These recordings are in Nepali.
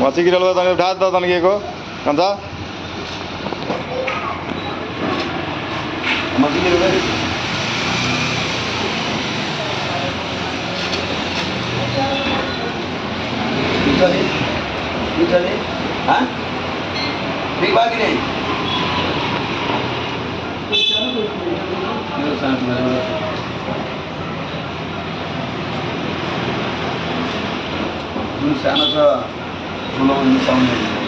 मच्छी गिरल तनिक उठा त तनिक कंचा मच्छी गिरल नहीं हाँ ठीक बाकी नहीं सानो छ ठुलो मिसाउने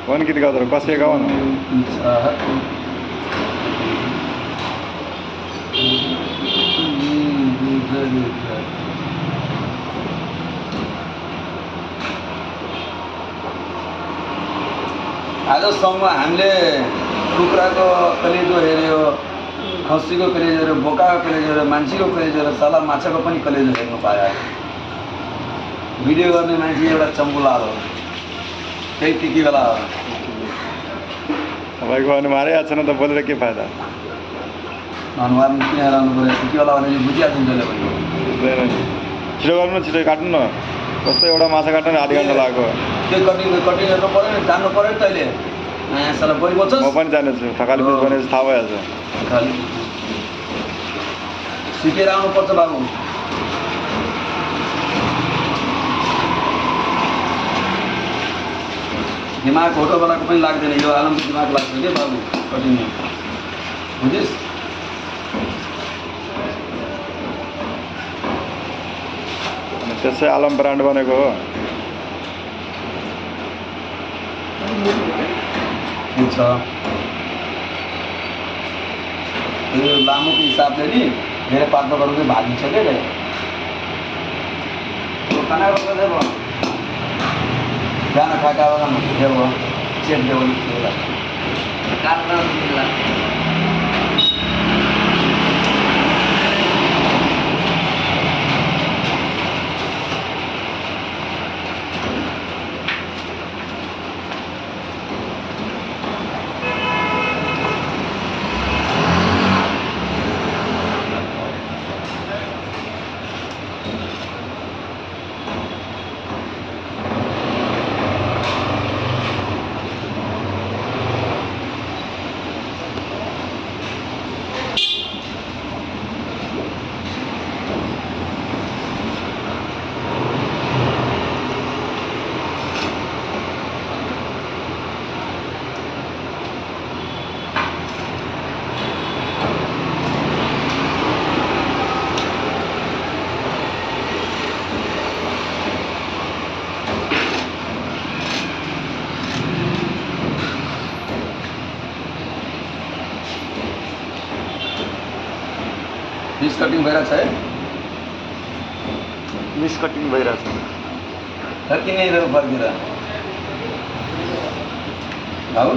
कोण किती गाव कसे गाव ना आजसम्म हामीले कुखुराको कलेजो हेऱ्यो खसीको कलेजो हेऱ्यो बोकाको कलेजो हेऱ्यो मान्छेको कलेजो हेऱ्यो सला माछाको पनि कलेजो हेर्नु पायो भिडियो गर्ने मान्छे एउटा चम्बुला हो त्यही त्यति बेला हो तपाईँको अनुहारै आएको छैन त बोलेर के फाइदा अनुहार किन रहनु पऱ्यो त्यति बेला भने बुझिहाल्छ नि जसले पनि छिटो गर्नु न छिटो काट्नु न कस्तो एउटा माछा काट्नु आधी घन्टा लाग्यो त्यो कटिङ हेर्नु पऱ्यो नि जान्नु पऱ्यो नि तैँले साला बढी बोल्छस् म पनि जानेछु थकाली पिस भनेपछि थाहा भइहाल्छ खालि सिकेर आउनुपर्छ बाबु दिमाग फोटोवालाको पनि लाग्दैन यो आलमको दिमाग लाग्छ क्या बाबु कटिङ बुझिस् त्यसै आलम ब्रान्ड बनेको हो छ यो लामोको हिसाबले नि धेरै पातलो गरेर भागिन्छ क्या खाना गर्दा भयो खाना खाएका देव चेप देव मिस कटिङ भइरहेछ है मिस कटिङ भइरहेछ फर्किने फर्केर भाउ